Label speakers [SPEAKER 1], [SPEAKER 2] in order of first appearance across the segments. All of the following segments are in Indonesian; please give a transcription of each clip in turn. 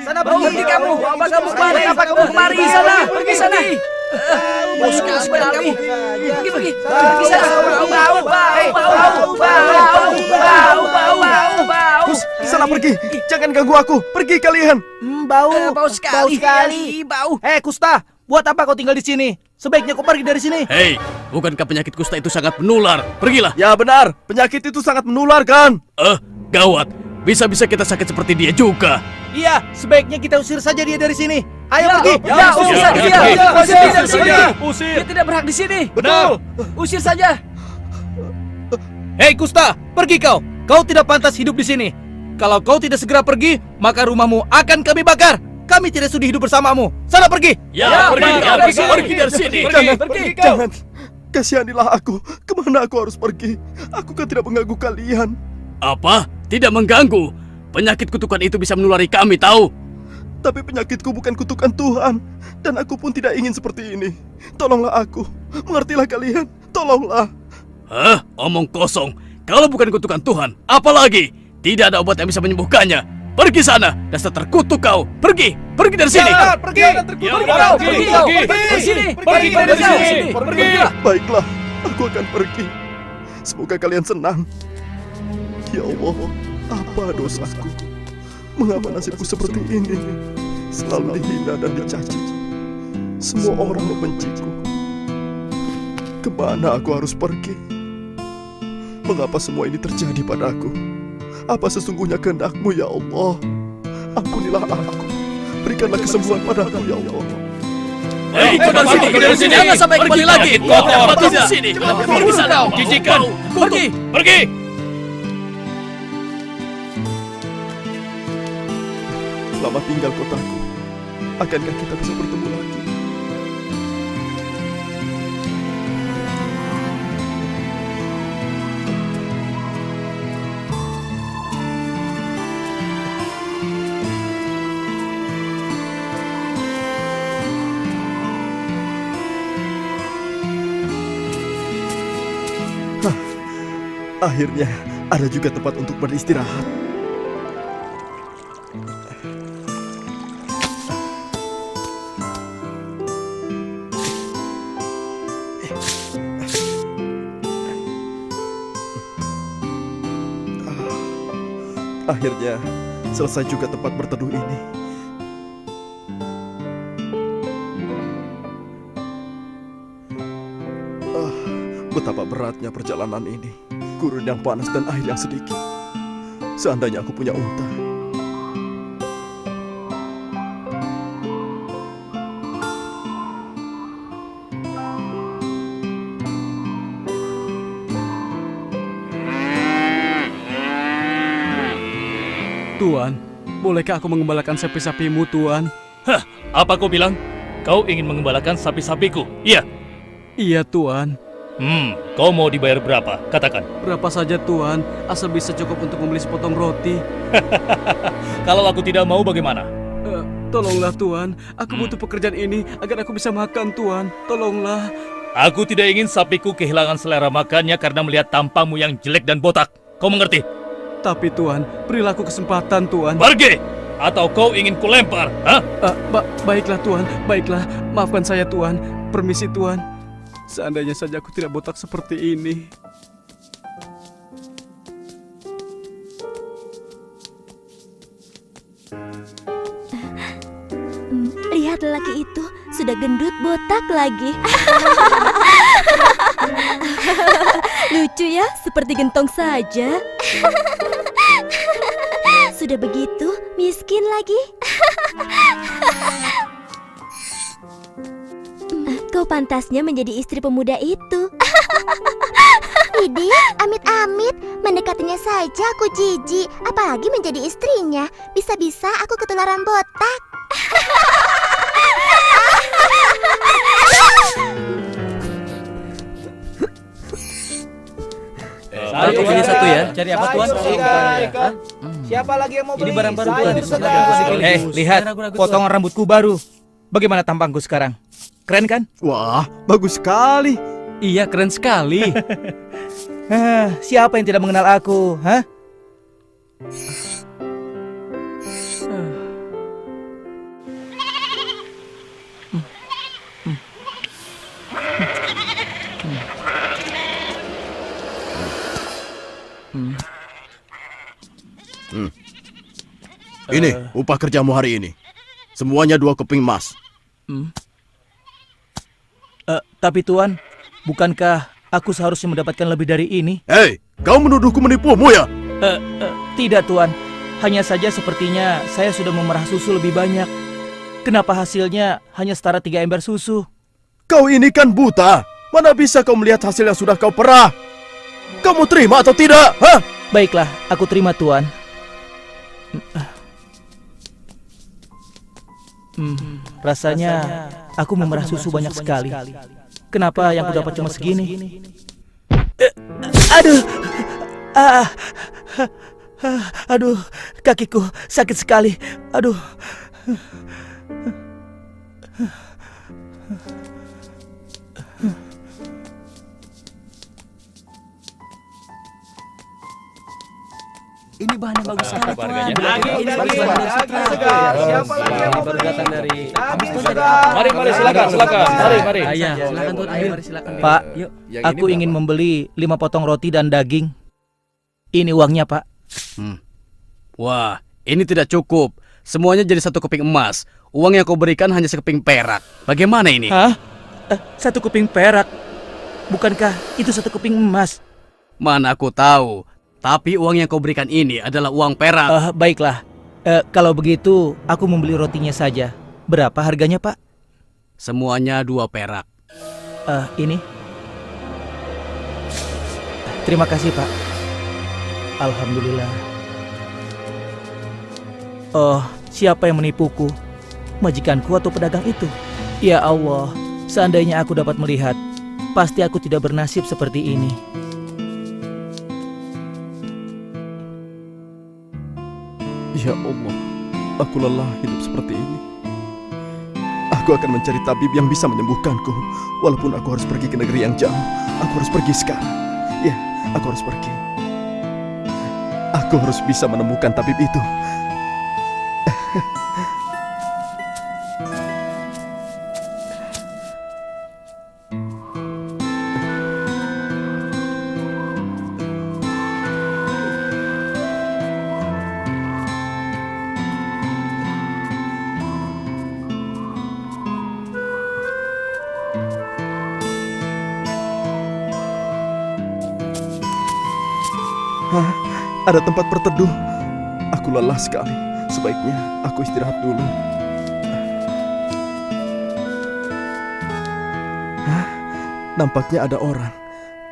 [SPEAKER 1] Sana pergi kamu. Apa kamu kemari? Apa kamu kemari? Sana, pergi sana. Bau sekali kamu. Pergi sana. Bau.
[SPEAKER 2] Sana pergi. Jangan ganggu aku. Pergi kalian.
[SPEAKER 1] Bau sekali. Bau.
[SPEAKER 3] Kusta, buat apa kau tinggal di sini? Sebaiknya kau pergi dari sini.
[SPEAKER 4] Hei, bukankah penyakit kusta itu sangat menular? Pergilah.
[SPEAKER 2] Ya benar, penyakit itu sangat menular kan?
[SPEAKER 4] Gawat. Bisa-bisa kita sakit seperti dia juga.
[SPEAKER 3] Iya, sebaiknya kita usir saja dia dari sini. Ayo pergi.
[SPEAKER 1] Usir saja dia. Usir dia dari sini.
[SPEAKER 2] Usir.
[SPEAKER 1] Dia tidak berhak di sini.
[SPEAKER 3] Betul.
[SPEAKER 1] Usir saja.
[SPEAKER 3] Hei Kusta, pergi kau. Kau tidak pantas hidup di sini. Kalau kau tidak segera pergi, maka rumahmu akan kami bakar. Kami tidak sudi hidup bersamamu. Sana pergi.
[SPEAKER 4] Pergi dari sini.
[SPEAKER 2] Jangan. Kasihanilah aku. Kemana aku harus pergi? Aku kan tidak mengganggu kalian.
[SPEAKER 4] Apa? Tidak mengganggu. Penyakit kutukan itu bisa menulari kami, tahu?
[SPEAKER 2] Tapi penyakitku bukan kutukan Tuhan. Dan aku pun tidak ingin seperti ini. Tolonglah aku. Mengertilah kalian. Tolonglah.
[SPEAKER 4] Omong kosong. Kalau bukan kutukan Tuhan, apa lagi? Tidak ada obat yang bisa menyembuhkannya. Pergi sana, dasar terkutuk kau. Pergi dari sini.
[SPEAKER 3] Pergi dari sini.
[SPEAKER 2] Baiklah, aku akan pergi. Semoga kalian senang. Ya Allah, apa dosaku? Mengapa nasibku seperti ini? Selalu dihina dan dicaci. Semua orang membenciku. Kemana aku harus pergi? Mengapa semua ini terjadi padaku? Apa sesungguhnya kehendak-Mu ya Allah? Ampunilah aku. Berikanlah kesembuhan padaku ya Allah.
[SPEAKER 4] Hei, pergi dari sini. Jangan sampai kembali lagi. Kotor di sini. Pergi sana. Jijikan. Pergi.
[SPEAKER 2] Selamat tinggal kotaku. Akankah kita bisa bertemu lagi? Akhirnya ada juga tempat untuk beristirahat. Akhirnya selesai juga tempat berteduh ini. Betapa beratnya perjalanan ini. Gurun yang panas dan air yang sedikit. Seandainya aku punya unta.
[SPEAKER 5] Tuan, bolehkah aku mengembalakan sapi-sapimu, Tuan?
[SPEAKER 6] Apa kau bilang? Kau ingin mengembalakan sapi-sapiku? Iya.
[SPEAKER 5] Iya, Tuan.
[SPEAKER 6] Kau mau dibayar berapa? Katakan.
[SPEAKER 5] Berapa saja, Tuan, asal bisa cukup untuk membeli sepotong roti.
[SPEAKER 6] Kalau aku tidak mau bagaimana?
[SPEAKER 5] Tolonglah, Tuan. Aku butuh pekerjaan ini agar aku bisa makan, Tuan. Tolonglah.
[SPEAKER 6] Aku tidak ingin sapiku kehilangan selera makannya karena melihat tampangmu yang jelek dan botak. Kau mengerti?
[SPEAKER 5] Tapi, Tuan, berilah aku kesempatan, Tuan.
[SPEAKER 6] Pergi! Atau kau ingin kulempar?
[SPEAKER 5] Baiklah, Tuan. Baiklah. Maafkan saya, Tuan. Permisi, Tuan. Seandainya saja aku tidak botak seperti ini.
[SPEAKER 7] Lihat lelaki itu, sudah gendut botak lagi. Lucu ya, seperti gentong saja. Sudah begitu, miskin lagi. Kau pantasnya menjadi istri pemuda itu.
[SPEAKER 8] Widih, amit-amit, mendekatinya saja aku jijik, apalagi menjadi istrinya. Bisa-bisa aku ketularan botak.
[SPEAKER 1] Satu pilih satu ya. Cari apa, Tuan?
[SPEAKER 3] Siapa lagi yang mau beli?
[SPEAKER 1] Ini barang-barang
[SPEAKER 3] Sayur
[SPEAKER 1] Tuan.
[SPEAKER 3] segar.
[SPEAKER 1] Lihat potongan rambutku baru. Bagaimana tampangku sekarang? Keren kan?
[SPEAKER 2] Wah, bagus sekali.
[SPEAKER 1] Iya, keren sekali. Siapa yang tidak mengenal aku?
[SPEAKER 2] Ini upah kerjamu hari ini. Semuanya 2 keping emas.
[SPEAKER 3] Tapi Tuan, bukankah aku seharusnya mendapatkan lebih dari ini?
[SPEAKER 2] Hei, kau menuduhku menipumu ya?
[SPEAKER 3] Tidak Tuan, hanya saja sepertinya saya sudah memerah susu lebih banyak. Kenapa hasilnya hanya setara 3 ember susu?
[SPEAKER 2] Kau ini kan buta. Mana bisa kau melihat hasil yang sudah kau perah? Kamu terima atau tidak? Hah?
[SPEAKER 3] Baiklah, aku terima Tuan. Rasanya aku memerah susu banyak sekali. Kenapa yang ku dapat cuma segini? Aduh, aduh, kakiku sakit sekali. Aduh.
[SPEAKER 1] Ini bahan yang bagus sekali, Tuan.
[SPEAKER 6] Harganya.
[SPEAKER 1] Siapa lagi yang baru datang dari?
[SPEAKER 6] Mari silakan. Mari.
[SPEAKER 1] Silakan Tuan. Ayo, mari silakan.
[SPEAKER 3] Pak, aku ingin membeli 5 potong roti dan daging. Ini uangnya, Pak.
[SPEAKER 4] Wah, ini tidak cukup. Semuanya jadi 1 keping emas. Uang yang kau berikan hanya sekeping perak. Bagaimana ini?
[SPEAKER 3] Hah? 1 keping perak? Bukankah itu 1 keping emas?
[SPEAKER 4] Mana aku tahu. Tapi uang yang kau berikan ini adalah uang perak.
[SPEAKER 3] Baiklah. Kalau begitu, aku membeli rotinya saja. Berapa harganya, Pak?
[SPEAKER 4] Semuanya 2 perak.
[SPEAKER 3] Ini. Terima kasih, Pak. Alhamdulillah. Oh, siapa yang menipuku? Majikanku atau pedagang itu? Ya Allah, seandainya aku dapat melihat, pasti aku tidak bernasib seperti ini.
[SPEAKER 2] Ya Allah, aku lelah hidup seperti ini. Aku akan mencari tabib yang bisa menyembuhkanku. Walaupun aku harus pergi ke negeri yang jauh, aku harus pergi sekarang. Ya, aku harus pergi. Aku harus bisa menemukan tabib itu. Ada tempat berteduh. Aku lelah sekali. Sebaiknya aku istirahat dulu. Nampaknya ada orang.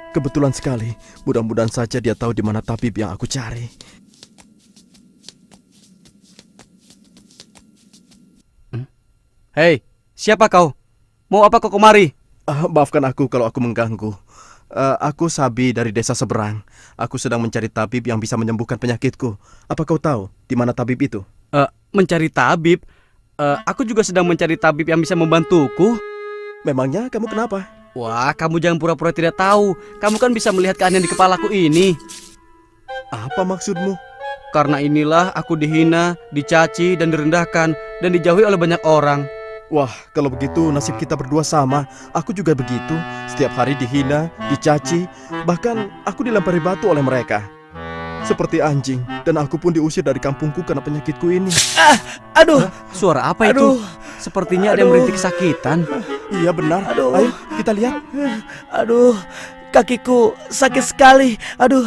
[SPEAKER 2] Kebetulan sekali. Mudah-mudahan saja dia tahu di mana tabib yang aku cari.
[SPEAKER 4] Hei, siapa kau? Mau apa kau kemari?
[SPEAKER 2] Maafkan aku kalau aku mengganggu. Aku Sabi dari desa seberang. Aku sedang mencari tabib yang bisa menyembuhkan penyakitku. Apa kau tahu di mana tabib itu?
[SPEAKER 4] Mencari tabib? Aku juga sedang mencari tabib yang bisa membantuku.
[SPEAKER 2] Memangnya kamu kenapa?
[SPEAKER 4] Wah, kamu jangan pura-pura tidak tahu. Kamu kan bisa melihat keanehan di kepalaku ini.
[SPEAKER 2] Apa maksudmu?
[SPEAKER 4] Karena inilah aku dihina, dicaci, dan direndahkan, dan dijauhi oleh banyak orang.
[SPEAKER 2] Wah, kalau begitu nasib kita berdua sama. Aku juga begitu. Setiap hari dihina, dicaci, bahkan aku dilempari batu oleh mereka. Seperti anjing, dan aku pun diusir dari kampungku karena penyakitku ini.
[SPEAKER 3] Aduh,
[SPEAKER 4] Suara apa itu? Sepertinya ada yang merintih kesakitan.
[SPEAKER 2] Iya benar. Ayo kita lihat.
[SPEAKER 3] aduh, kakiku sakit sekali. Aduh.